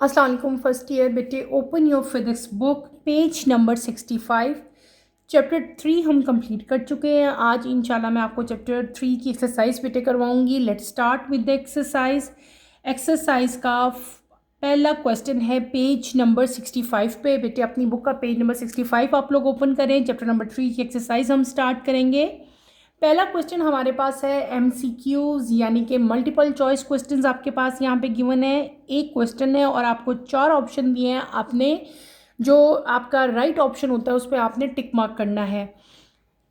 अस्सलाम वालेकुम first year बेटे। Open your physics book page number 65। Chapter 3 हम कंप्लीट कर चुके हैं। आज इंशाल्लाह मैं आपको चैप्टर 3 की एक्सरसाइज बेटे करवाऊंगी। Let's start with the exercise. Exercise का पहला क्वेश्चन है पेज नंबर 65 पे। बेटे अपनी बुक का पेज नंबर 65 आप लोग ओपन करें। चैप्टर नंबर 3 की एक्सरसाइज हम स्टार्ट करेंगे। पहला क्वेश्चन हमारे पास है MCQs यानी कि मल्टीपल चॉइस क्वेश्चंस आपके पास यहाँ पे गिवन है। एक क्वेश्चन है और आपको 4 ऑप्शन दिए हैं। आपने जो आपका राइट ऑप्शन होता है उस पर आपने टिक मार्क करना है।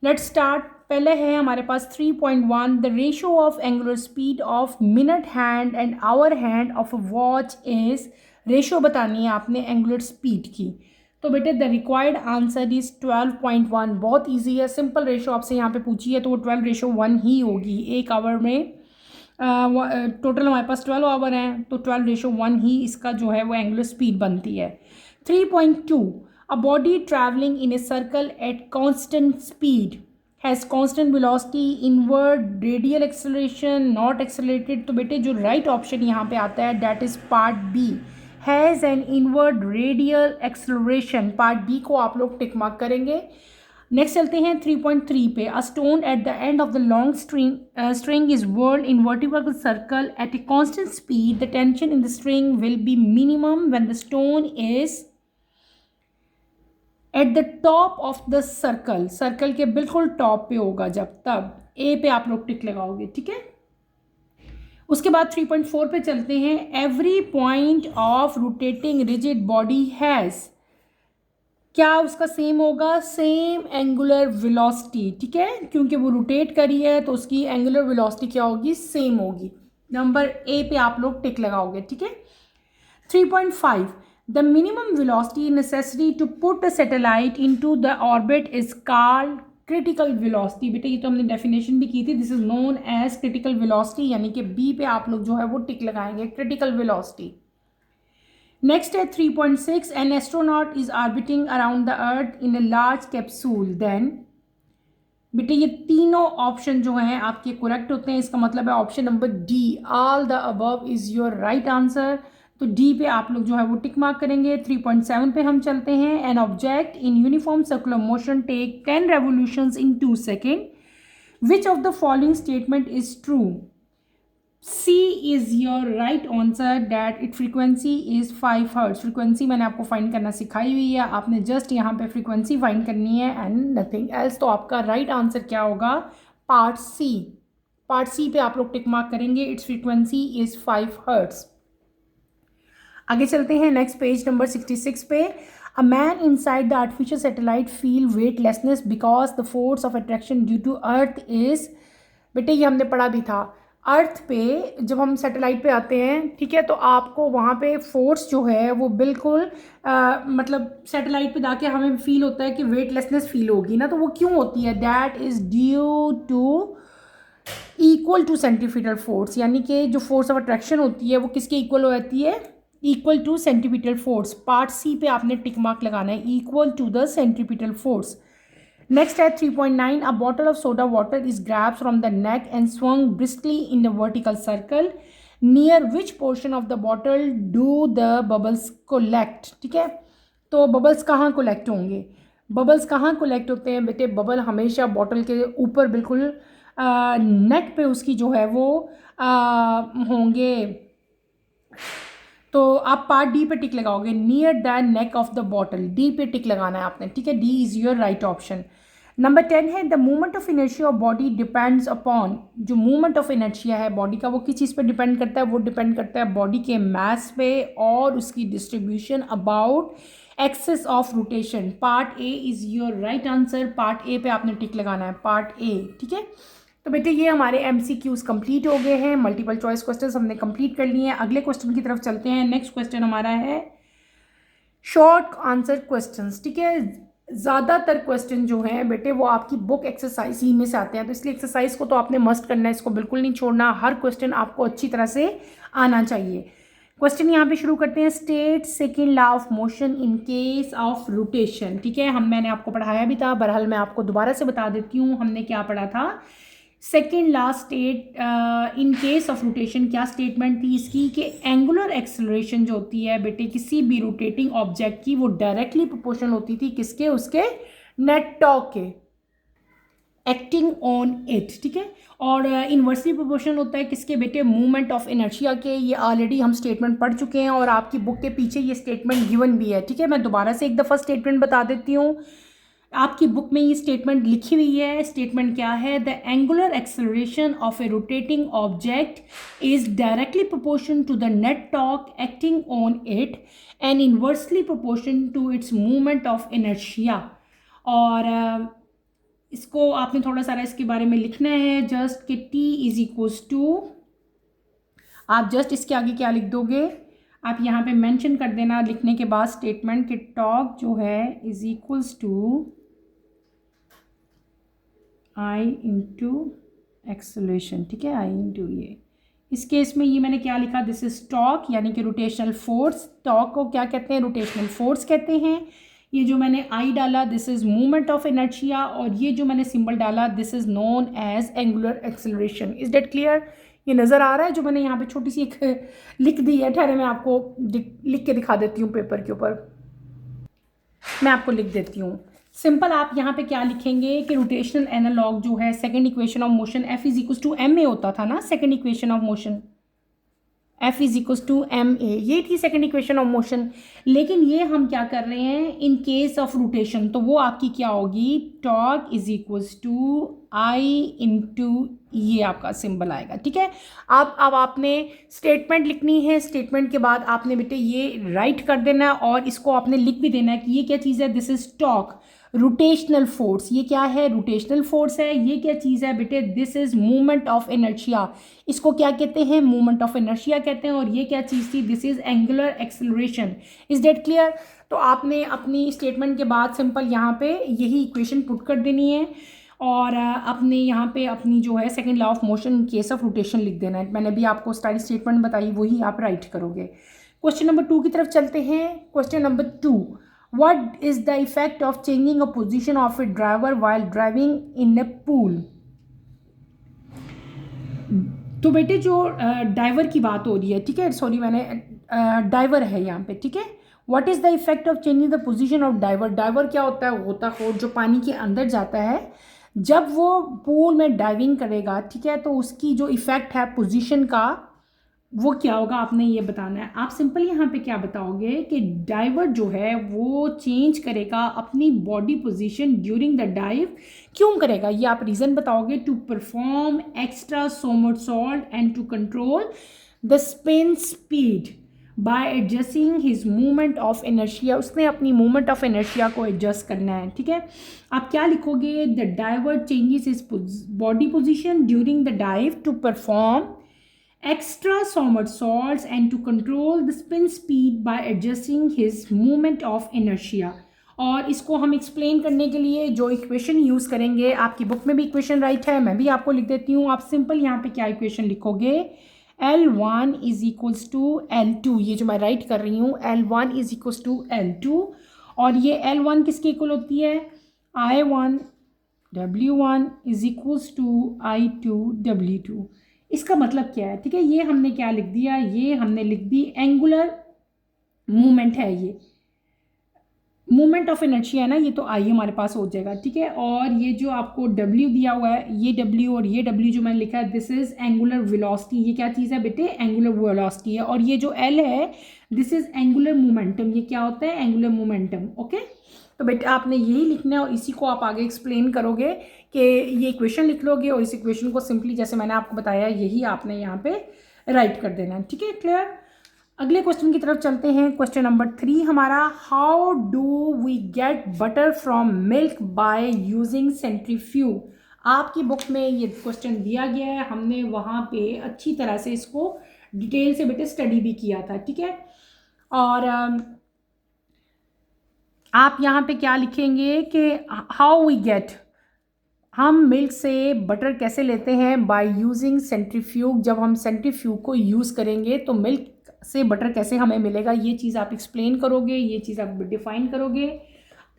Let's start. पहले है हमारे पास 3.1 the ratio of angular speed of minute hand and hour hand of a watch is. Ratio बतानी है आपने एंगुलर स्पीड की। तो बेटे द रिक्वायर्ड आंसर इज 12.1। बहुत इजी है, सिंपल रेशियो आपसे यहाँ पे पूछी है तो वो 12:1 ही होगी। एक आवर में टोटल हमारे पास 12 आवर हैं तो 12:1 ही इसका जो है वो एंगुलर स्पीड बनती है। 3.2 a body travelling in a circle at constant speed has constant velocity inward radial acceleration not accelerated. तो बेटे जो राइट ऑप्शन यहाँ पे आता है that is part B, has an inward radial acceleration. Part B को आप लोग टिक मार्क करेंगे। नेक्स्ट चलते हैं 3.3 पे। A stone at the end of the long string is whirled in vertical circle at a constant speed. The tension in the string will be minimum when the stone is at the top of the circle. Circle के बिल्कुल top पे होगा जब, तब ए पे आप लोग टिक लगाओगे। ठीक है। उसके बाद 3.4 पे चलते हैं। Every point of rotating rigid body has, क्या उसका सेम होगा? Same angular velocity. ठीक है, क्योंकि वो रोटेट करी है तो उसकी एंगुलर वेलोसिटी क्या होगी? सेम होगी। नंबर ए पे आप लोग टिक लगाओगे। ठीक है। 3.5 the minimum velocity necessary to put a satellite into the orbit is called critical velocity. बेटा ये तो हमने डेफिनेशन भी की थी। This is known as critical velocity, यानी कि बी पे आप लोग जो है वो टिक लगाएंगे, क्रिटिकल वेलोसिटी। नेक्स्ट है 3.6 an astronaut is orbiting around the earth in a large capsule then. बेटे ये तीनों ऑप्शन जो हैं आपके करेक्ट होते हैं। इसका मतलब है option number D, all the above is your right answer. तो डी पे आप लोग जो है वो टिक मार्क करेंगे। 3.7 पे हम चलते हैं। An object in uniform circular motion take 10 revolutions in 2 second. Which of the following statement is true? C is your right answer that its frequency is 5 Hz। Frequency मैंने आपको फाइंड करना सिखाई हुई है, आपने जस्ट यहाँ पे फ्रीक्वेंसी फाइंड करनी है एंड नथिंग एल्स। तो आपका राइट आंसर क्या होगा? पार्ट सी। पार्ट सी पे आप लोग टिक मार्क करेंगे। It's frequency is 5 Hz। आगे चलते हैं नेक्स्ट पेज नंबर 66 पे। A man inside the artificial satellite feel weightlessness because the force of attraction due to earth is. बेटे ये हमने पढ़ा भी था। अर्थ पे जब हम सैटेलाइट पे आते हैं, ठीक है, तो आपको वहाँ पे फोर्स जो है वो बिल्कुल मतलब सैटेलाइट पे जाके हमें फील होता है कि वेटलेसनेस फील होगी ना। तो वो क्यों होती है? That is due to equal to centrifugal force, यानी कि जो फोर्स ऑफ अट्रैक्शन होती है वो किसके इक्वल हो जाती है? Equal to centripetal force. Part C पे आपने टिक मार्क लगाना है, equal to the centripetal force. Next है 3.9 a bottle of soda water is grabbed from the neck and swung briskly in the vertical circle near which portion of the bottle do the bubbles collect। ठीक है, तो bubbles कहाँ collect होंगे? Bubbles कहाँ collect होते हैं बेटे? Bubble हमेशा बॉटल के ऊपर बिल्कुल नेक पे उसकी जो है वो होंगे। तो आप पार्ट डी पे टिक लगाओगे, near the neck of the bottle. D पे टिक लगाना है आपने। ठीक है, D is your right option. Number 10 है the movement of inertia of body depends upon. जो मूवमेंट ऑफ इनर्शिया है बॉडी का वो किस चीज़ पे डिपेंड करता है? वो डिपेंड करता है बॉडी के मास पे और उसकी distribution about axis of rotation. Part A is your right answer. Part A पे आपने टिक लगाना है, पार्ट ए। ठीक है, तो बेटे ये हमारे MCQs कंप्लीट हो गए हैं। मल्टीपल चॉइस क्वेश्चंस हमने कंप्लीट कर लिए हैं। अगले क्वेश्चन की तरफ चलते हैं। नेक्स्ट क्वेश्चन हमारा है शॉर्ट आंसर क्वेश्चंस। ठीक है, ज़्यादातर क्वेश्चन जो हैं बेटे वो आपकी बुक एक्सरसाइज ही में से आते हैं, तो इसलिए एक्सरसाइज को तो आपने मस्ट करना है, इसको बिल्कुल नहीं छोड़ना। हर क्वेश्चन आपको अच्छी तरह से आना चाहिए। क्वेश्चन यहाँ पे शुरू करते हैं। State second law of motion in case of rotation. ठीक है, मैंने आपको पढ़ाया भी था, बहरहाल मैं आपको दोबारा से बता देती हूँ। हमने क्या पढ़ा था? Second last state in case of rotation क्या स्टेटमेंट थी इसकी कि एंगुलर एक्सेलरेशन जो होती है बेटे किसी भी रोटेटिंग ऑब्जेक्ट की वो डायरेक्टली प्रोपोर्शनल होती थी किसके, उसके नेट टॉर्क के एक्टिंग ऑन इट, ठीक है। और इन्वर्सली प्रोपोर्शनल होता है किसके बेटे, मूवमेंट ऑफ इनर्शिया के। ये ऑलरेडी हम स्टेटमेंट पढ़ चुके हैं और आपकी बुक के पीछे ये स्टेटमेंट गिवन भी है, ठीक है। मैं दोबारा से एक दफ़ा स्टेटमेंट बता देती हूँ, आपकी बुक में ये स्टेटमेंट लिखी हुई है। स्टेटमेंट क्या है, the angular acceleration of a rotating object is directly proportion to the net torque acting on it and inversely proportion to its movement of inertia. और इसको आपने थोड़ा सारा इसके बारे में लिखना है जस्ट कि T इज इक्वल्स टू, आप जस्ट इसके आगे क्या लिख दोगे, आप यहाँ पे मेंशन कर देना लिखने के बाद स्टेटमेंट कि टॉर्क जो है is equals to I into acceleration, ठीक है, I इंटू ये। इस केस में ये मैंने क्या लिखा, दिस इज टॉर्क यानी कि रोटेशनल फोर्स। टॉर्क को क्या कहते हैं, रोटेशनल फोर्स कहते हैं। ये जो मैंने आई डाला this is movement of inertia, और ये जो मैंने सिंबल डाला this is known as angular acceleration. Is that clear? ये नज़र आ रहा है जो मैंने यहाँ पे छोटी सी एक लिख दी है, ठहरे मैं आपको लिख के दिखा देती हूँ पेपर के ऊपर, मैं आपको लिख देती हूँ सिंपल। आप यहाँ पे क्या लिखेंगे कि रोटेशनल एनालॉग जो है second equation of motion F is equals to M A होता था ना, second equation of motion F is equals to M A, ये थी सेकंड इक्वेशन ऑफ मोशन। लेकिन ये हम क्या कर रहे हैं इन केस ऑफ रोटेशन, तो वो आपकी क्या होगी, torque is equals to I into ये आपका सिंबल आएगा, ठीक है। अब आपने स्टेटमेंट लिखनी है, स्टेटमेंट के बाद आपने बेटे ये राइट कर देना है और इसको आपने लिख भी देना है कि ये क्या चीज़ है, this is torque rotational force. ये क्या है, रोटेशनल फोर्स है। ये क्या चीज़ है बेटे, this is movement of inertia. इसको क्या कहते हैं, मूवमेंट ऑफ इनर्शिया कहते हैं। और ये क्या चीज़ थी, this is angular acceleration. Is that clear? तो आपने अपनी स्टेटमेंट के बाद सिंपल यहाँ पे यही इक्वेशन पुट कर देनी है और अपने यहाँ पे अपनी जो है second law of motion case of rotation लिख देना है। मैंने भी आपको स्टाइल स्टेटमेंट बताई वही आप राइट करोगे। क्वेश्चन नंबर 2 की तरफ चलते हैं। Question number 2, what is the effect of changing a position of a driver while driving in a pool? तो बेटे जो डाइवर की बात हो रही है, ठीक है, सॉरी मैंने डाइवर है यहाँ पे, ठीक है। What is the effect of changing the position of diver? Diver क्या होता है, गोताखोर जो पानी के अंदर जाता है, जब वो पूल में डाइविंग करेगा, ठीक है, तो उसकी जो इफेक्ट है पोजीशन का वो क्या होगा आपने ये बताना है। आप सिंपल यहाँ पे क्या बताओगे कि डाइवर जो है वो चेंज करेगा अपनी body position during the dive. क्यों करेगा ये आप रीज़न बताओगे, to perform extra somersault and to control the spin speed by adjusting his movement of inertia. उसने अपनी मूवमेंट ऑफ इनर्शिया को एडजस्ट करना है, ठीक है। आप क्या लिखोगे, the diver changes his body position during the dive to perform extra somersaults and to control the spin speed by adjusting his movement of inertia। और इसको हम एक्सप्लेन करने के लिए जो इक्वेशन यूज़ करेंगे, आपकी बुक में भी इक्वेशन राइट है, मैं भी आपको लिख देती हूँ। आप सिंपल यहाँ पे क्या इक्वेशन लिखोगे, L1 is equals to L2, ये जो मैं राइट कर रही हूँ L1 is equals to L2, और ये L1 किसके इक्वल होती है, I1 W1 is equals to I2 W2। इसका मतलब क्या है, ठीक है, ये हमने क्या लिख दिया, ये हमने लिख दी एंगुलर मूवमेंट है, ये मूवमेंट ऑफ इनर्शिया है ना, ये तो आई हमारे पास हो जाएगा, ठीक है। और ये जो आपको W दिया हुआ है, ये W और ये W जो मैंने लिखा है, दिस इज एंगुलर वेलोसिटी। ये क्या चीज़ है बेटे, एंगुलर वेलोसिटी है। और ये जो L है दिस इज एंगुलर मोमेंटम। ये क्या होता है, एंगुलर मोमेंटम, ओके। तो बेटा आपने यही लिखना है और इसी को आप आगे एक्सप्लेन करोगे कि ये इक्वेशन लिख लोगे और इस इक्वेशन को सिंपली जैसे मैंने आपको बताया यही आपने यहाँ पे राइट कर देना है, ठीक है, क्लियर। अगले क्वेश्चन की तरफ चलते हैं। क्वेश्चन नंबर 3 हमारा, how do we get butter from milk by using centrifuge. आपकी बुक में ये क्वेश्चन दिया गया है, हमने वहाँ पे अच्छी तरह से इसको डिटेल से बेटे स्टडी भी किया था, ठीक है। और आप यहाँ पे क्या लिखेंगे कि हाउ वी गेट, हम मिल्क से बटर कैसे लेते हैं, बाय यूजिंग सेंट्रीफ्यूज। जब हम सेंट्रीफ्यूज को यूज़ करेंगे तो मिल्क से बटर कैसे हमें मिलेगा, ये चीज़ आप एक्सप्लेन करोगे, ये चीज़ आप डिफाइन करोगे।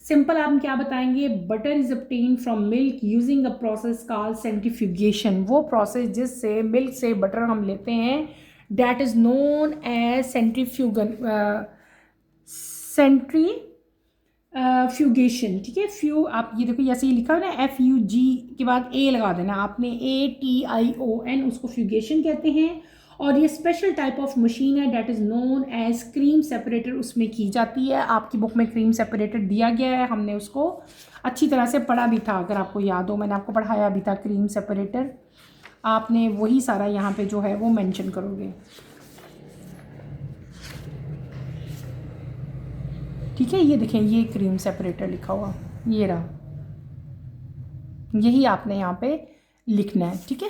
सिंपल आप क्या बताएंगे, butter is obtained from milk using a process called centrifugation. वो प्रोसेस जिससे मिल्क से बटर हम लेते हैं that is known as centrifugation. ठीक है, फ्यू आप ये देखो जैसे ये लिखा है ना, FUG के बाद A लगा देना आपने, ATION, उसको फ्यूगेशन कहते हैं। और ये स्पेशल टाइप ऑफ मशीन है that is known as cream separator, उसमें की जाती है। आपकी बुक में क्रीम सेपरेटर दिया गया है, हमने उसको अच्छी तरह से पढ़ा भी था, अगर आपको याद हो, मैंने आपको पढ़ाया भी था क्रीम सेपरेटर। आपने वही सारा यहाँ पे जो है वो मेंशन करोगे। ठीक है, ये देखें, ये क्रीम सेपरेटर लिखा हुआ, ये रहा, यही आपने यहाँ पे लिखना है। ठीक है,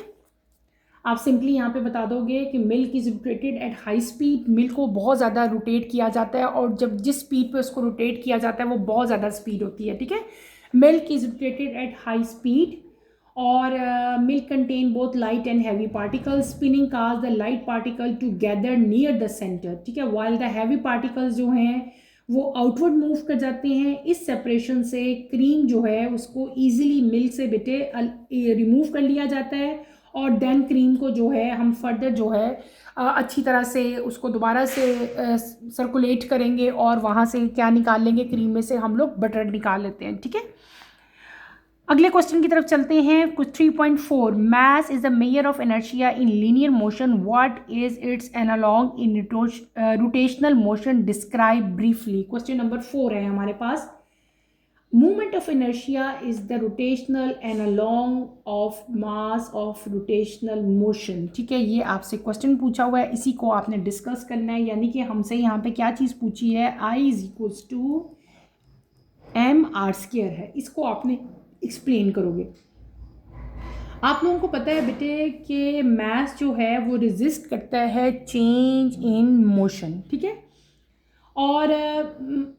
आप सिंपली यहाँ पे बता दोगे कि milk is rotated at high speed. Milk को बहुत ज़्यादा रोटेट किया जाता है, और जब जिस स्पीड पे उसको रोटेट किया जाता है वो बहुत ज़्यादा स्पीड होती है। ठीक है, milk is rotated at high speed, और milk contain both light and heavy particles. Spinning cause the light particle to gather near the centre. ठीक है, वाइल द हैवी पार्टिकल्स जो हैं वो आउटवर्ड मूव कर जाते हैं। इस सेपरेशन से क्रीम जो है उसको ईजिली मिल्क से बेटे रिमूव कर लिया जाता है, और देन क्रीम को जो है हम फर्दर जो है अच्छी तरह से उसको दोबारा से सर्कुलेट करेंगे, और वहाँ से क्या निकाल लेंगे, क्रीम में से हम लोग बटर निकाल लेते हैं। ठीक है, अगले क्वेश्चन की तरफ चलते हैं। कुछ 3.4, mass is the measure of inertia in linear motion, what is its analogue in rotational motion, describe briefly. Question number 4 है हमारे पास। Movement of inertia is the rotational analogue of mass of rotational motion. ठीक है, ये आपसे question पूछा हुआ है, इसी को आपने डिस्कस करना है। यानी कि हमसे यहाँ पे क्या चीज़ पूछी है, I is equals to mr² है, इसको आपने एक्सप्लेन करोगे। आप लोगों को पता है बेटे कि मैस जो है वो रेजिस्ट करता है चेंज इन मोशन। ठीक है, और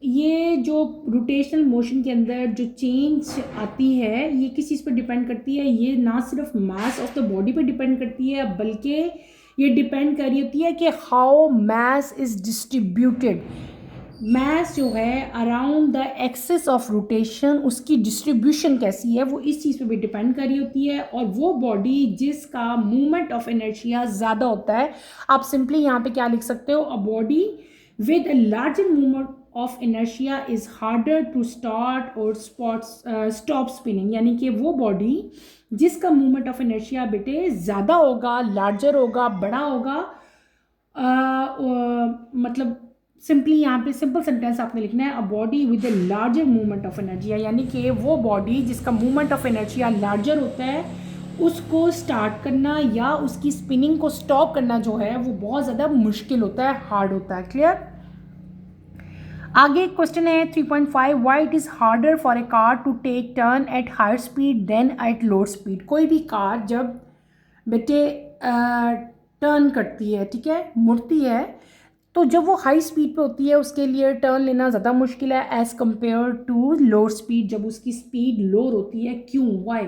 ये जो रोटेशनल मोशन के अंदर जो चेंज आती है ये किस चीज़ पर डिपेंड करती है, ये ना सिर्फ मास ऑफ द बॉडी पर डिपेंड करती है, बल्कि ये डिपेंड कर रही होती है कि हाउ मास इज़ डिस्ट्रीब्यूटेड। मास जो है around the axis of rotation, उसकी डिस्ट्रीब्यूशन कैसी है वो इस चीज़ पे भी डिपेंड कर रही होती है। और वो बॉडी जिसका मूवमेंट ऑफ इनर्शिया ज़्यादा होता है, आप सिंपली यहाँ पे क्या लिख सकते हो, a body with a larger movement of inertia is harder to start और स्टॉप स्पिनिंग। यानी कि वो बॉडी जिसका मूवमेंट ऑफ इनर्शिया बेटे ज़्यादा होगा, लार्जर होगा, बड़ा होगा, मतलब सिंपली यहाँ पे सिंपल सेंटेंस आपने लिखना है, अ body with a larger movement of एनर्जिया। यानी कि वो बॉडी जिसका मूवमेंट ऑफ एनर्जिया लार्जर होता है, उसको स्टार्ट करना या उसकी स्पिनिंग को स्टॉप करना जो है वो बहुत ज़्यादा मुश्किल होता है, हार्ड होता है। क्लियर। आगे क्वेश्चन है 3.5, why it is harder for a car to take turn at higher speed than at lower speed. कोई भी कार जब बेटे टर्न करती है, ठीक है, मुड़ती है, तो जब वो हाई स्पीड पे होती है उसके लिए टर्न लेना ज़्यादा मुश्किल है as compare to lower speed, जब उसकी स्पीड लोअर होती है। क्यों, वाई?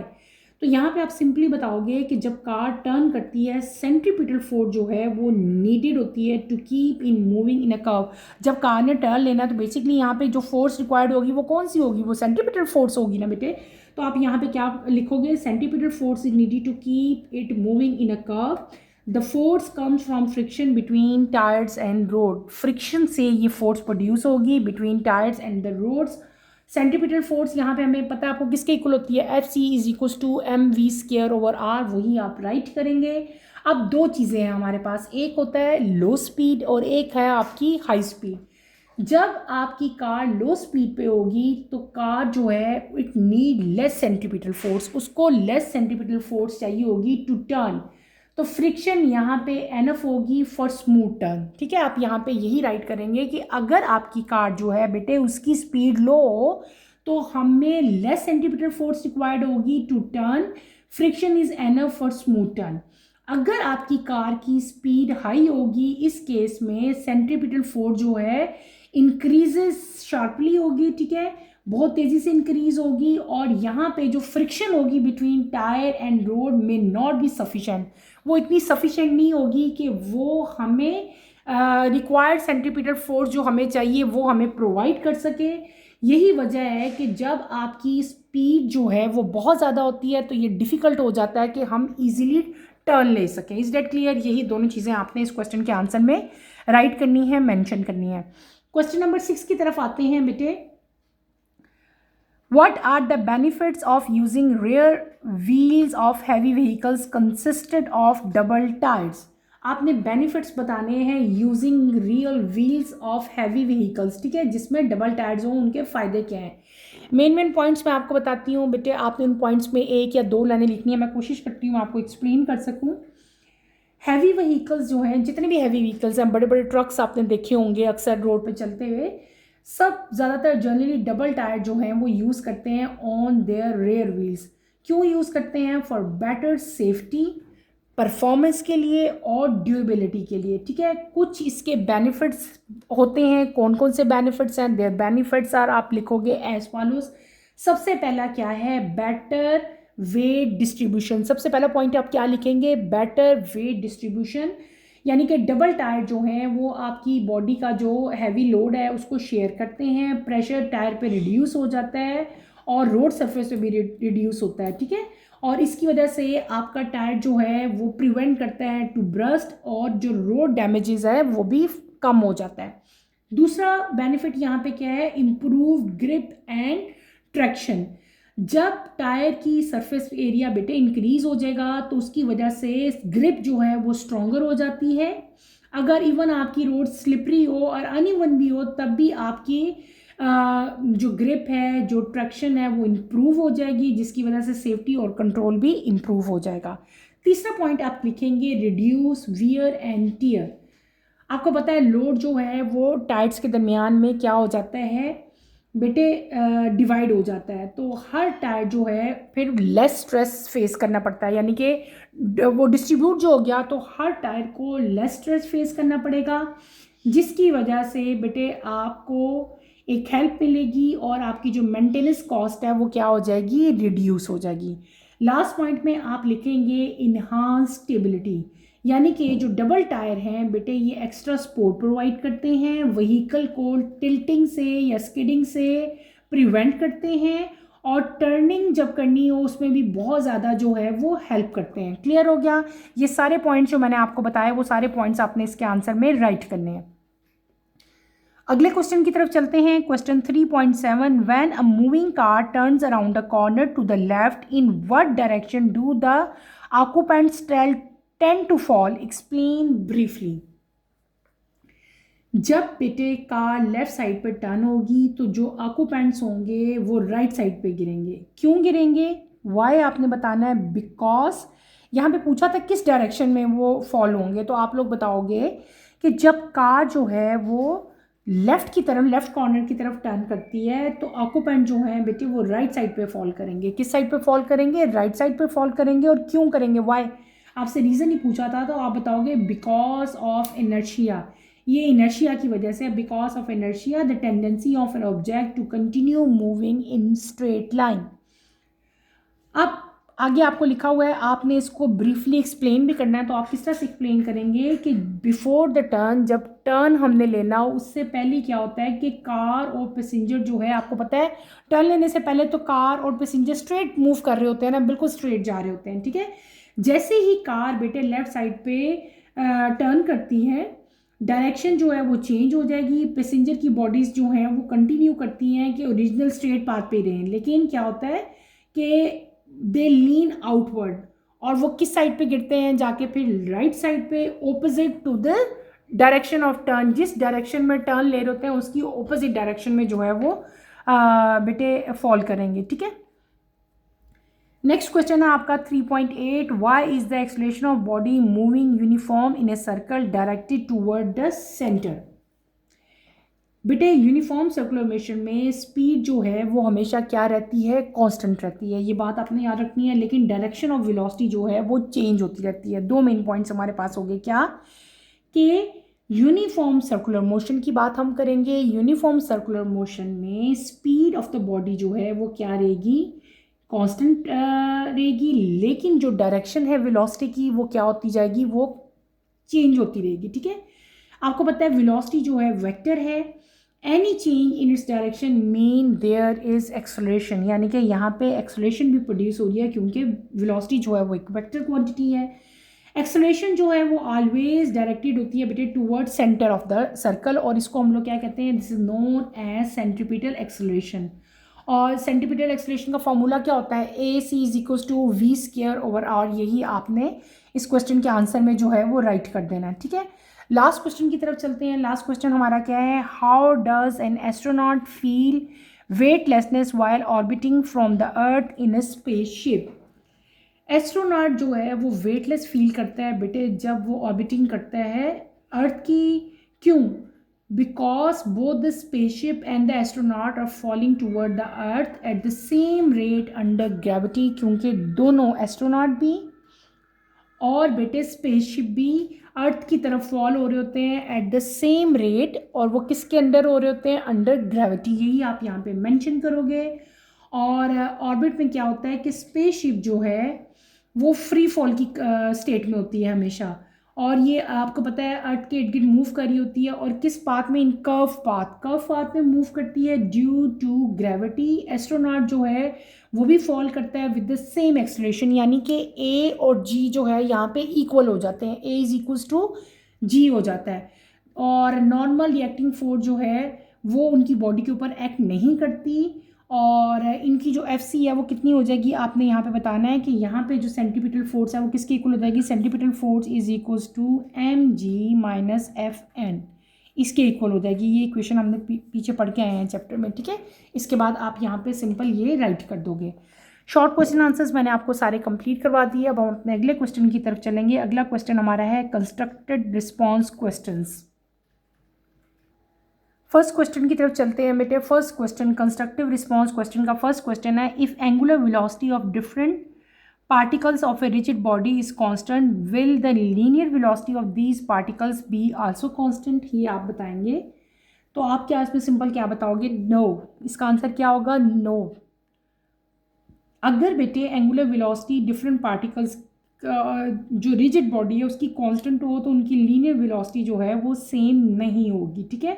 तो यहाँ पे आप सिंपली बताओगे कि जब कार टर्न करती है सेंट्रीपिटल फोर्स जो है वो नीडेड होती है to keep in moving in a curve. जब कार ने टर्न लेना तो बेसिकली यहाँ पे जो फोर्स रिक्वायर्ड होगी वो कौन सी होगी, वो सेंट्रीपिटल फोर्स होगी ना बेटे। तो आप यहाँ पे क्या लिखोगे, centripetal force is needed to keep it moving in a curve. The force comes from friction between tyres and road. Friction से ये फोर्स प्रोड्यूस होगी between tyres and the roads. Centripetal force यहाँ पे हमें पता है आपको किसके इक्वल होती है, F C is equal to M V square over R, वही आप राइट करेंगे। अब दो चीज़ें हैं हमारे पास, एक होता है लो स्पीड और एक है आपकी हाई स्पीड। जब आपकी कार लो स्पीड पे होगी तो कार जो है it need less centripetal force, उसको लेस सेंट्रीपिटल फोर्स चाहिए होगी टू टर्न। तो फ्रिक्शन यहाँ पे एनफ होगी फॉर स्मूथ टर्न। ठीक है, आप यहाँ पे यही राइट करेंगे कि अगर आपकी कार जो है बेटे उसकी स्पीड लो हो तो हमें लेस सेंट्रीपिटल फोर्स रिक्वायर्ड होगी to turn, friction is enough for smooth turn. अगर आपकी कार की स्पीड हाई होगी, इस केस में सेंट्रीपिटल फोर्स जो है इंक्रीजेस शार्पली होगी, ठीक है, बहुत तेज़ी से इंक्रीज होगी, और यहाँ पे जो फ्रिक्शन होगी बिटवीन टायर एंड रोड में नॉट बी सफिशेंट, वो इतनी सफिशेंट नहीं होगी कि वो हमें रिक्वायर्ड सेंट्रीपिटल फोर्स जो हमें चाहिए वो हमें प्रोवाइड कर सके। यही वजह है कि जब आपकी स्पीड जो है वो बहुत ज़्यादा होती है तो ये डिफ़िकल्ट हो जाता है कि हम इजीली टर्न ले सकें। Is that clear? यही दोनों चीज़ें आपने इस क्वेश्चन के आंसर में राइट करनी है, मेंशन करनी है। क्वेश्चन नंबर 6 की तरफ आते हैं बेटे। What are the benefits of using rear wheels of heavy vehicles consisted of double tires? आपने बेनिफिट्स बताने हैं using real wheels of heavy vehicles, ठीक है, जिसमें डबल टायर्स हों, उनके फ़ायदे क्या हैं। मेन पॉइंट्स मैं आपको बताती हूँ बेटे, आपने उन पॉइंट्स में 1 या 2 लाइनें लिखनी है, मैं कोशिश करती हूँ आपको एक्सप्लेन कर सकूँ। हैवी व्हीकल्स जो हैं, जितने भी हैवी व्हीकल्स हैं, बड़े बड़े ट्रक्स आपने देखे होंगे अक्सर रोड पे चलते हुए, सब ज़्यादातर जनरली डबल टायर जो हैं वो यूज़ करते हैं ऑन देयर रेयर व्हील्स। क्यों यूज़ करते हैं? फॉर बेटर सेफ्टी, परफॉर्मेंस के लिए और ड्यूरेबिलिटी के लिए, ठीक है। कुछ इसके बेनिफिट्स होते हैं। कौन कौन से बेनिफिट्स हैं? देयर बेनिफिट्स आर, आप लिखोगे एज फॉलोज। सबसे पहला क्या है? Better wait distribution. सबसे पहला पॉइंट आप क्या लिखेंगे? बेटर वेट डिस्ट्रीब्यूशन, यानी कि डबल टायर जो हैं वो आपकी बॉडी का जो हैवी लोड है उसको शेयर करते हैं, प्रेशर टायर पे रिड्यूस हो जाता है और रोड सरफेस पे भी रिड्यूस होता है, ठीक है। और इसकी वजह से आपका टायर जो है वो प्रिवेंट करता है टू ब्रस्ट, और जो रोड डैमेजेस है वो भी कम हो जाता है। दूसरा बेनिफिट यहाँ पे क्या है? Improve grip and traction. जब टायर की सरफेस एरिया बेटे इंक्रीज हो जाएगा तो उसकी वजह से ग्रिप जो है वो स्ट्रॉन्गर हो जाती है। अगर इवन आपकी रोड स्लिपरी हो और अनइवन भी हो तब भी आपकी जो ग्रिप है, जो ट्रैक्शन है वो इम्प्रूव हो जाएगी, जिसकी वजह से सेफ्टी और कंट्रोल भी इम्प्रूव हो जाएगा। तीसरा पॉइंट आप लिखेंगे रिड्यूस वियर एंड टियर। आपको पता है लोड जो है वो टायर्स के दरमियान में क्या हो जाता है बेटे? डिवाइड हो जाता है, तो हर टायर जो है फिर लेस स्ट्रेस फेस करना पड़ता है, यानी कि वो डिस्ट्रीब्यूट जो हो गया तो हर टायर को लेस स्ट्रेस फेस करना पड़ेगा, जिसकी वजह से बेटे आपको एक हेल्प मिलेगी और आपकी जो मेंटेनेंस कॉस्ट है वो क्या हो जाएगी? रिड्यूस हो जाएगी। लास्ट पॉइंट में आप लिखेंगे इन्हांस स्टेबिलिटी, यानी कि जो डबल टायर हैं बेटे ये एक्स्ट्रा सपोर्ट प्रोवाइड करते हैं, व्हीकल को टिल्टिंग से या स्किडिंग से प्रिवेंट करते हैं, और टर्निंग जब करनी हो उसमें भी बहुत ज़्यादा जो है वो हेल्प करते हैं। क्लियर हो गया? ये सारे पॉइंट्स जो मैंने आपको बताया वो सारे पॉइंट्स आपने इसके आंसर में राइट करने हैं। अगले क्वेश्चन की तरफ चलते हैं। Question 3.7, when a moving car turns around a corner to the left in what direction do the occupants tend to fall? Explain briefly. जब बेटे कार लेफ्ट साइड पर टर्न होगी तो जो ऑक्यूपेंट्स होंगे वो राइट साइड पे गिरेंगे। क्यों गिरेंगे? वाई आपने बताना है। बिकॉज यहाँ पे पूछा था किस डायरेक्शन में वो फॉल होंगे, तो आप लोग बताओगे कि जब कार जो है वो लेफ्ट की तरफ, लेफ्ट कॉर्नर की तरफ टर्न करती है तो ऑक्यूपेंट जो है बेटे वो राइट साइड पे फॉल करेंगे। किस साइड पे फॉल करेंगे? राइट साइड पे फॉल करेंगे। और क्यों करेंगे? वाई? आपसे रीज़न ही पूछा था तो आप बताओगे बिकॉज ऑफ इनर्शिया। ये इनर्शिया की वजह से, because of inertia the tendency of an object to continue moving in straight line. अब आगे आपको लिखा हुआ है, आपने इसको ब्रीफली एक्सप्लेन भी करना है, तो आप किस तरह से एक्सप्लेन करेंगे कि बिफोर द टर्न, जब टर्न हमने लेना उससे पहले क्या होता है कि कार और पैसेंजर जो है, आपको पता है टर्न लेने से पहले तो कार और पैसेंजर स्ट्रेट मूव कर रहे होते हैं ना, बिल्कुल स्ट्रेट जा रहे होते हैं, ठीक है। जैसे ही कार बेटे लेफ्ट साइड पे टर्न करती है, डायरेक्शन जो है वो चेंज हो जाएगी। पैसेंजर की बॉडीज़ जो हैं वो कंटिन्यू करती हैं कि ओरिजिनल स्ट्रेट पाथ पे रहें, लेकिन क्या होता है कि दे लीन आउटवर्ड, और वो किस साइड पे गिरते हैं? जाके फिर राइट साइड पे, opposite to the direction of turn. जिस डायरेक्शन में टर्न ले रहे होते हैं उसकी ऑपोजिट डायरेक्शन में जो है वो बेटे फॉल करेंगे, ठीक है। नेक्स्ट क्वेश्चन है आपका 3.8, why is the acceleration of body moving uniform in a circle directed toward the centre? बेटे यूनिफॉर्म सर्कुलर मोशन में स्पीड जो है वो हमेशा क्या रहती है? कांस्टेंट रहती है, ये बात आपने याद रखनी है। लेकिन डायरेक्शन ऑफ वेलोसिटी जो है वो चेंज होती रहती है। दो मेन पॉइंट्स हमारे पास हो गए, क्या कि यूनिफॉर्म सर्कुलर मोशन की बात हम करेंगे। यूनिफॉर्म सर्कुलर मोशन में स्पीड ऑफ द बॉडी जो है वो क्या रहेगी? कांस्टेंट रहेगी, लेकिन जो डायरेक्शन है वेलोसिटी की वो क्या होती जाएगी? वो चेंज होती रहेगी, ठीक है। आपको पता है वेलोसिटी जो है वेक्टर है, any change in its direction mean there is acceleration, यानी कि यहाँ पे एक्सेलरेशन भी प्रोड्यूस हो रही है क्योंकि वेलोसिटी जो है वो एक वेक्टर क्वांटिटी है। एक्सेलरेशन जो है वो ऑलवेज डायरेक्टेड होती है बेटे towards centre of the circle, और इसको हम लोग क्या कहते हैं, this is known as centripetal acceleration. और सेंट्रीपिटल एक्सेलरेशन का फॉर्मूला क्या होता है, a c is equals to v square over r. यही आपने इस क्वेश्चन के आंसर में जो है वो राइट कर देना है, ठीक है। लास्ट क्वेश्चन की तरफ चलते हैं। लास्ट क्वेश्चन हमारा क्या है, how does an astronaut feel weightlessness while orbiting from the earth in a spaceship. Astronaut जो है वो वेटलेस फील करता है बेटे जब वो ऑर्बिटिंग करता है अर्थ की। क्यों? Because both the spaceship and the astronaut are falling toward the earth at the same rate under gravity, क्योंकि दोनों एस्ट्रोनॉट भी और बेटे स्पेसशिप भी अर्थ की तरफ फॉल हो रहे होते हैं एट द सेम रेट, और वो किसके अंडर हो रहे होते हैं, अंडर ग्रेविटी। यही आप यहाँ पे मेंशन करोगे। और ऑर्बिट में क्या होता है कि स्पेसशिप जो है वो फ्री फॉल की स्टेट में होती है हमेशा, और ये आपको पता है अर्थ के इर्द गिर्द मूव कर रही होती है, और किस पाथ में, इन कर्व पाथ में मूव करती है ड्यू टू ग्रेविटी। एस्ट्रोनॉट जो है वो भी फॉल करता है विद द सेम एक्सेलरेशन, यानी कि ए और जी जो है यहाँ पे इक्वल हो जाते हैं, ए इज इक्वल्स टू जी हो जाता है। और नॉर्मल रिएक्टिंग फोर्स जो है वो उनकी बॉडी के ऊपर एक्ट नहीं करती, और इनकी जो एफ सी है वो कितनी हो जाएगी, आपने यहाँ पे बताना है कि यहाँ पे जो सेंट्रीपिटल फोर्स है वो किसके इक्वल हो जाएगी, centripetal force is equals to M G minus F N, इसके इक्वल हो जाएगी। ये इक्वेशन हमने पीछे पढ़ के आए हैं चैप्टर में, ठीक है। इसके बाद आप यहाँ पे सिंपल ये राइट कर दोगे। शॉर्ट क्वेश्चन आंसर्स मैंने आपको सारे कंप्लीट करवा दिए। अब हम अपने अगले क्वेश्चन की तरफ चलेंगे। अगला क्वेश्चन हमारा है constructed response questions. First question की तरफ चलते हैं बेटे। First question constructive response question का फर्स्ट क्वेश्चन है, if angular velocity of different particles of a rigid body is constant, will the linear velocity of these particles be also constant? ये आप बताएंगे। तो आप क्या इसमें सिंपल क्या बताओगे, नो। इसका आंसर क्या होगा, नो। अगर बेटे एंगुलर वेलोसिटी डिफरेंट पार्टिकल्स जो रिजिड बॉडी है उसकी कांस्टेंट हो तो उनकी लीनियर वेलोसिटी जो है वो सेम नहीं होगी, ठीक है।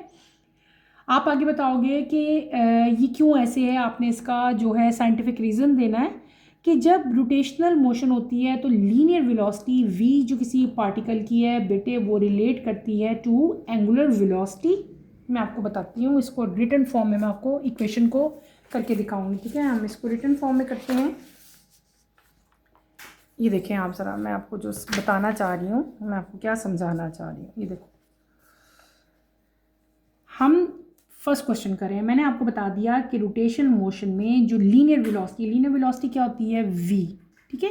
आप आगे बताओगे कि ये क्यों ऐसे है, आपने इसका जो है साइंटिफिक रीज़न देना है कि जब रोटेशनल मोशन होती है तो लीनियर वेलोसिटी v जो किसी पार्टिकल की है बेटे वो रिलेट करती है टू एंगुलर वेलोसिटी। मैं आपको बताती हूँ, इसको रिटन फॉर्म में मैं आपको इक्वेशन को करके दिखाऊंगी, ठीक है। हम इसको रिटन फॉर्म में करते हैं। ये देखें आप ज़रा, मैं आपको जो बताना चाह रही हूँ, मैं आपको क्या समझाना चाह रही हूँ, ये देखो। हम फर्स्ट क्वेश्चन करें। मैंने आपको बता दिया कि रोटेशन मोशन में जो लीनियर वेलोसिटी क्या होती है, v, ठीक है।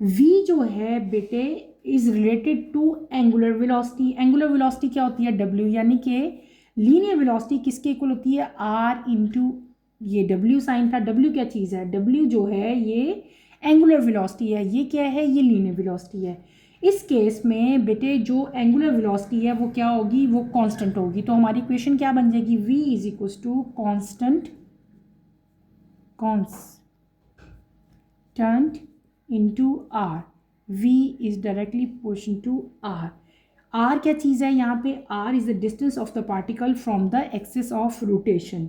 v जो है बेटे is related to angular velocity. Angular velocity क्या होती है, w, यानी कि लीनियर वेलोसिटी किसके इक्वल होती है, r इंटू ये w साइन था। w क्या चीज़ है, w जो है ये एंगुलर वेलोसिटी है, ये क्या है, ये लीनियर वेलोसिटी है। इस केस में बेटे जो एंगुलर वेलोसिटी है वो क्या होगी, वो कांस्टेंट होगी। तो हमारी इक्वेशन क्या बन जाएगी, v is equals to constant into r। v is directly proportional to r। r क्या चीज़ है यहाँ पे, r is the distance of the particle from the axis of rotation,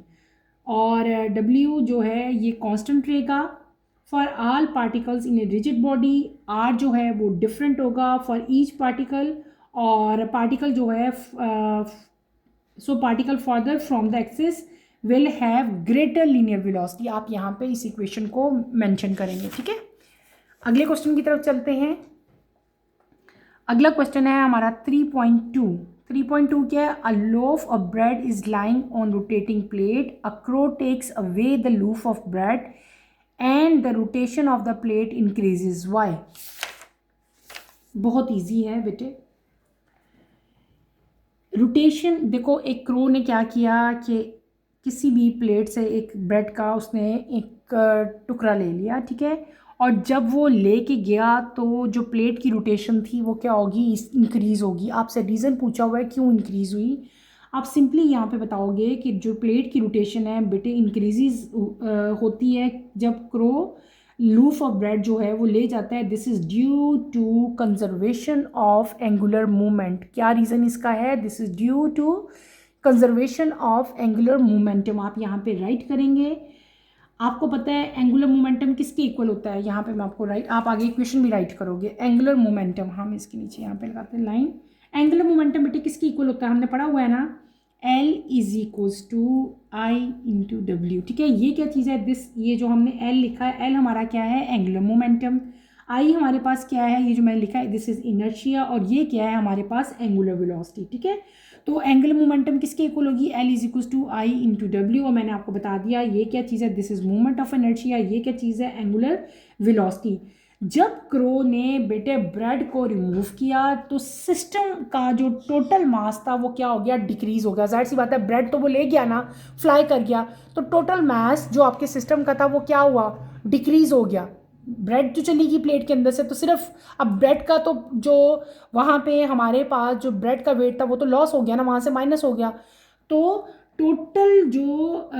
और w जो है ये कांस्टेंट रहेगा for all particles in a rigid body. R जो है वो डिफरेंट होगा फॉर ईच पार्टिकल, और पार्टिकल जो है so particle further from the axis will have greater linear velocity. आप यहाँ पे इस इक्वेशन को मेंशन करेंगे, ठीक है। अगले क्वेश्चन की तरफ चलते हैं। अगला क्वेश्चन है हमारा 3.2। 3.2 क्या है, a loaf of bread is lying on rotating plate, a crow takes away the loaf of bread and the rotation of the plate increases, why. बहुत इजी है बेटे। रोटेशन देखो, एक क्रो ने क्या किया कि किसी भी प्लेट से एक ब्रेड का उसने एक टुकड़ा ले लिया, ठीक है, और जब वो लेके गया तो जो प्लेट की रोटेशन थी वो क्या होगी, इंक्रीज़ होगी। आपसे रीज़न पूछा हुआ है क्यों इंक्रीज़ हुई, आप सिंपली यहाँ पे बताओगे कि जो प्लेट की रोटेशन है बेटे इंक्रीज़ होती है जब क्रो लूफ ऑफ ब्रेड जो है वो ले जाता है। This is due to conservation of angular movement. क्या रीज़न इसका है, this is due to conservation of angular momentum आप यहाँ पे राइट करेंगे। आपको पता है एंगुलर मोमेंटम किसके इक्वल होता है, यहाँ पे मैं आपको आप आगे इक्वेशन भी राइट करोगे। एंगुलर मोमेंटम हम इसके नीचे यहाँ पे लगाते हैं लाइन। एंगुलर मोमेंटम बेटे किसके इक्वल होता है, हमने पढ़ा हुआ है ना, L is equals to I into W. ठीक है, ये क्या चीज़ है, ये जो हमने L लिखा है, L हमारा क्या है, एंगुलर मोमेंटम। आई हमारे पास क्या है, ये जो मैंने लिखा है दिस इज इनर्शिया, और ये क्या है हमारे पास एंगुलर वेलोसिटी। ठीक है, तो एंगुलर मोमेंटम किसके इक्वल होगी, L is equal to I into W. और मैंने आपको बता दिया ये क्या चीज़ है, this is movement of inertia, ये क्या चीज़ है, एंगुलर वेलोसिटी। जब क्रो ने बेटे ब्रेड को रिमूव किया तो सिस्टम का जो टोटल मास था वो क्या हो गया, डिक्रीज हो गया। जाहिर सी बात है, ब्रेड तो वो ले गया ना, फ्लाई कर गया, तो टोटल मास जो आपके सिस्टम का था वो क्या हुआ, डिक्रीज हो गया। ब्रेड तो चली गई प्लेट के अंदर से, तो सिर्फ अब ब्रेड का तो जो वहाँ पे हमारे पास जो ब्रेड का वेट था वो तो लॉस हो गया ना, वहाँ से माइनस हो गया। तो टोटल जो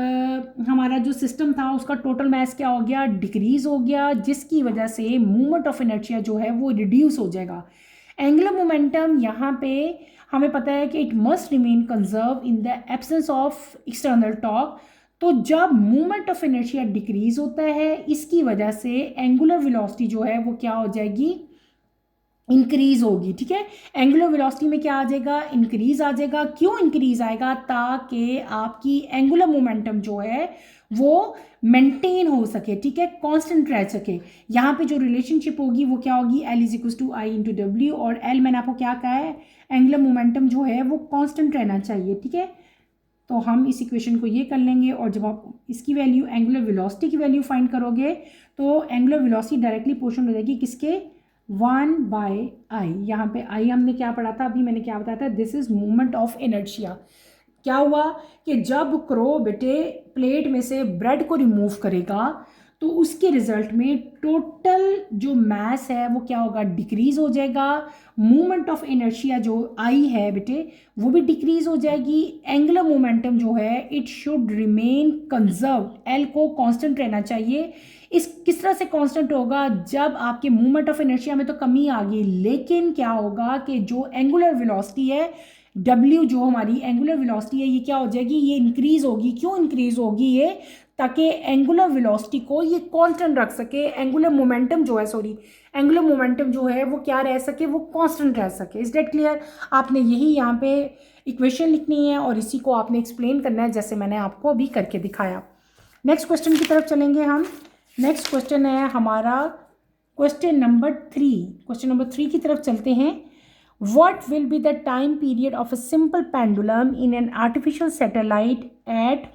हमारा जो सिस्टम था उसका टोटल मास क्या हो गया, डिक्रीज हो गया, जिसकी वजह से मूवमेंट ऑफ इनर्शिया जो है वो रिड्यूस हो जाएगा। एंगुलर मोमेंटम यहाँ पे हमें पता है कि it must remain conserve in the absence of external torque. तो जब मूवमेंट ऑफ इनर्शिया डिक्रीज होता है इसकी वजह से एंगुलर वेलोसिटी जो है वो क्या हो जाएगी, इंक्रीज होगी। ठीक है, एंगुलर वेलोसिटी में क्या आ जाएगा, इंक्रीज आ जाएगा। क्यों इंक्रीज आएगा, ताकि आपकी एंगुलर मोमेंटम जो है वो मेंटेन हो सके, ठीक है, कांस्टेंट रह सके। यहाँ पे जो रिलेशनशिप होगी वो क्या होगी, L is equal to I into W, और L मैंने आपको क्या कहा है, एंगुलर मोमेंटम जो है वो कांस्टेंट रहना चाहिए। ठीक है, तो हम इस इक्वेशन को ये कर लेंगे, और जब आप इसकी वैल्यू एंगुलर वेलोसिटी की वैल्यू फाइंड करोगे तो एंगुलर वेलोसिटी डायरेक्टली पोर्शन हो जाएगी किसके, 1/i। यहाँ पे आई हमने क्या पढ़ा था, अभी मैंने क्या बताया था, this is movement of inertia. क्या हुआ कि जब क्रो बेटे प्लेट में से ब्रेड को रिमूव करेगा तो उसके रिजल्ट में टोटल जो मास है वो क्या होगा, डिक्रीज हो जाएगा। मूवमेंट ऑफ इनर्शिया जो आई है बेटे वो भी डिक्रीज हो जाएगी। एंगुलर मोमेंटम जो है it should remain conserve, L को कांस्टेंट रहना चाहिए। इस किस तरह से कांस्टेंट होगा, जब आपके मूवमेंट ऑफ इनर्शिया में तो कमी आ गई, लेकिन क्या होगा कि जो एंगुलर वेलोसिटी है W, जो हमारी एंगुलर वेलोसिटी है ये क्या हो जाएगी, ये इंक्रीज होगी। क्यों इंक्रीज होगी ये, ताकि एंगुलर वेलोसिटी को ये कांस्टेंट रख सके, एंगुलर मोमेंटम जो है एंगुलर मोमेंटम जो है वो क्या रह सके, वो कांस्टेंट रह सके। Is that clear. आपने यही यहाँ पे इक्वेशन लिखनी है और इसी को आपने एक्सप्लेन करना है जैसे मैंने आपको अभी करके दिखाया। नेक्स्ट क्वेश्चन की तरफ चलेंगे हम। नेक्स्ट क्वेश्चन है हमारा क्वेश्चन नंबर 3। क्वेश्चन नंबर 3 की तरफ चलते हैं। What will be the time period of a simple pendulum in an artificial satellite at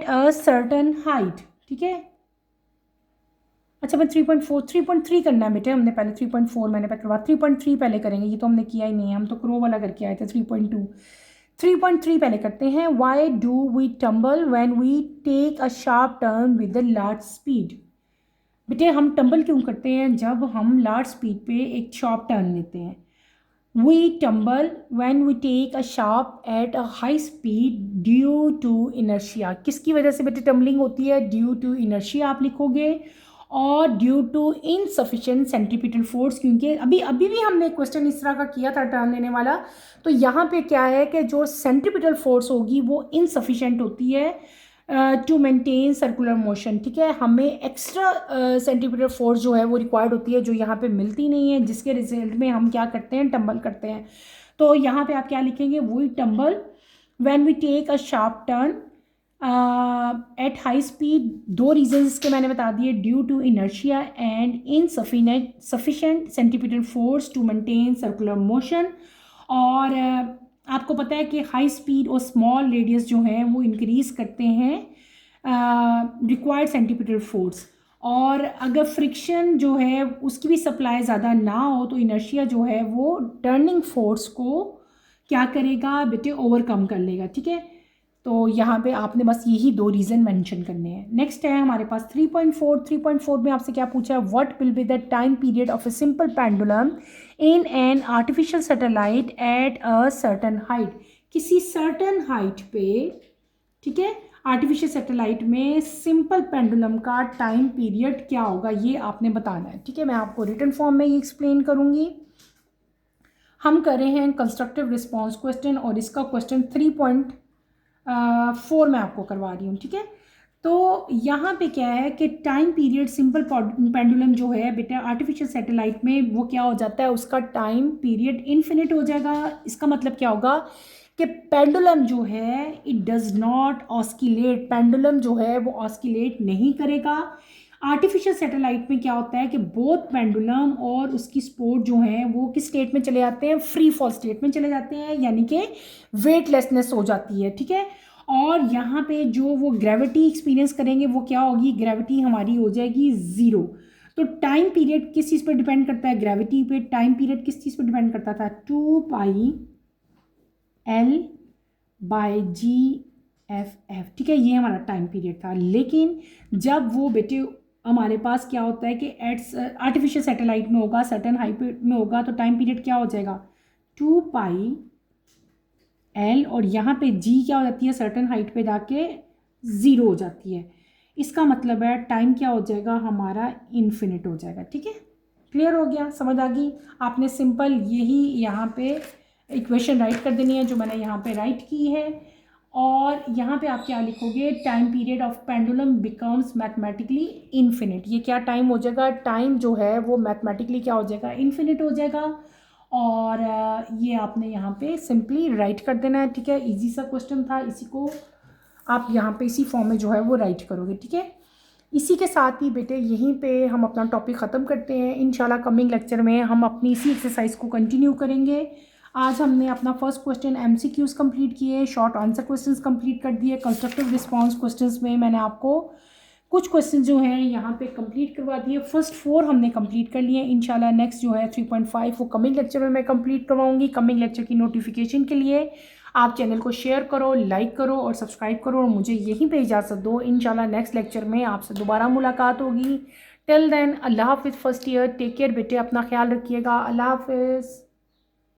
a certain height? ठीक है, अच्छा मैं 3.3 करना है बेटे, हमने पहले 3.4 मैंने पहले करवा, 3.3 पहले करेंगे, ये तो हमने किया ही नहीं है, हम तो क्रो वाला करके आए थे। 3.3 पहले करते हैं। Why do we tumble when we take a sharp turn with a large speed? बेटे हम टम्बल क्यों करते हैं, जब हम लार्ज स्पीड पे एक शार्प टर्न लेते हैं। We tumble when we take a sharp at a high speed due to inertia. किसकी वजह से बेटे टम्बलिंग होती है, ड्यू टू इनर्शिया आप लिखोगे, और due to insufficient centripetal force. क्योंकि अभी भी हमने क्वेश्चन इस तरह का किया था टर्न लेने वाला, तो यहाँ पे क्या है कि जो सेंट्रीपिटल फोर्स होगी वो इनसफिशिएंट होती है टू मेंटेन सर्कुलर मोशन। ठीक है, हमें एक्स्ट्रा सेंटीमीटर फोर्स जो है वो रिक्वायर्ड होती है, जो यहाँ पे मिलती नहीं है, जिसके रिजल्ट में हम क्या करते हैं, टम्बल करते हैं। तो यहाँ पे आप क्या लिखेंगे, वही tumble when we take a sharp turn at high speed. दो रीजंस इसके मैंने बता दिए, due to inertia and insufficient centimeter force to maintain circular motion. और आपको पता है कि हाई स्पीड और स्मॉल रेडियस जो है वो इंक्रीज़ करते हैं रिक्वायर्ड सेंटीपिटल फोर्स। और अगर फ्रिक्शन जो है उसकी भी सप्लाई ज़्यादा ना हो तो इनर्शिया जो है वो टर्निंग फोर्स को क्या करेगा बेटे, ओवरकम कर लेगा। ठीक है, तो यहाँ पे आपने बस यही दो रीज़न मेंशन करने हैं। नेक्स्ट है हमारे पास 3.4 में आपसे क्या पूछा है, what will be the time period of a simple pendulum in an artificial satellite at a certain height. किसी सर्टन हाइट पे, ठीक है, आर्टिफिशियल सैटेलाइट में सिंपल पेंडुलम का टाइम पीरियड क्या होगा ये आपने बताना है, ठीक है। मैं आपको रिटन फॉर्म में ही एक्सप्लेन करूँगी। हम कर रहे हैं कंस्ट्रक्टिव रिस्पॉन्स क्वेश्चन और इसका क्वेश्चन 3.4 मैं आपको करवा रही हूँ, ठीक है। तो यहाँ पे क्या है कि टाइम पीरियड सिंपल पेंडुलम जो है बेटा आर्टिफिशियल सैटेलाइट में वो क्या हो जाता है, उसका टाइम पीरियड इन्फिनिट हो जाएगा। इसका मतलब क्या होगा कि पेंडुलम जो है इट डज नॉट ऑस्किलेट, पेंडुलम जो है वो ऑस्किलेट नहीं करेगा। आर्टिफिशियल सैटेलाइट में क्या होता है कि बोथ पेंडुलम और उसकी स्पोर्ट जो है वो किस स्टेट में चले जाते हैं, फ्री फॉल स्टेट में चले जाते हैं, यानी कि वेटलेसनेस हो जाती है, ठीक है। और यहाँ पे जो वो ग्रेविटी एक्सपीरियंस करेंगे वो क्या होगी, ग्रेविटी हमारी हो जाएगी ज़ीरो। तो टाइम पीरियड किस चीज़ पर डिपेंड करता है, ग्रेविटी पे। टाइम पीरियड किस चीज़ पर डिपेंड करता था, 2πL/GFF, ठीक है। ये हमारा टाइम पीरियड था। लेकिन जब वो बेटे हमारे पास क्या होता है कि आर्टिफिशियल सैटेलाइट में होगा, सर्टेन हाइट में होगा, तो टाइम पीरियड क्या हो जाएगा, 2πL, और यहाँ पे जी क्या हो जाती है, सर्टेन हाइट पे जाके ज़ीरो हो जाती है। इसका मतलब है टाइम क्या हो जाएगा हमारा, इन्फिनिट हो जाएगा, ठीक है। क्लियर हो गया, समझ आ गई। आपने सिंपल यही यहाँ पे इक्वेशन राइट कर देनी है जो मैंने यहाँ पे राइट की है। और यहाँ पे आप क्या लिखोगे, time period of pendulum becomes mathematically infinite. ये क्या टाइम हो जाएगा, टाइम जो है वो मैथमेटिकली क्या हो जाएगा, इन्फिनिट हो जाएगा। और ये आपने यहाँ पे सिंपली राइट कर देना है, ठीक है। इजी सा क्वेश्चन था, इसी को आप यहाँ पे इसी फॉर्म में जो है वो राइट करोगे, ठीक है। इसी के साथ ही बेटे यहीं पे हम अपना टॉपिक ख़त्म करते हैं। इंशाल्लाह कमिंग लेक्चर में हम अपनी इसी एक्सरसाइज को कंटिन्यू करेंगे। आज हमने अपना फर्स्ट क्वेश्चन MCQs कंप्लीट किए, शॉर्ट आंसर क्वेश्चंस कंप्लीट कर दिए। कंस्ट्रक्टिव रिस्पांस क्वेश्चंस में मैंने आपको कुछ क्वेश्चन जो हैं यहाँ पे कंप्लीट करवा दिए। फर्स्ट 4 हमने कंप्लीट कर लिए। इंशाल्लाह नेक्स्ट जो है 3.5 वो कमिंग लेक्चर में मैं कंप्लीट करवाऊँगी। कमिंग लेक्चर की नोटिफिकेशन के लिए आप चैनल को शेयर करो, लाइक करो और सब्सक्राइब करो और मुझे यहीं पे इजाज़त दो। इंशाल्लाह नेक्स्ट लेक्चर में आपसे दोबारा मुलाकात होगी। टिल देन अल्लाह हाफिज़ फर्स्ट ईयर, टेक केयर बेटे, अपना ख्याल रखिएगा। अल्लाह हाफिज़।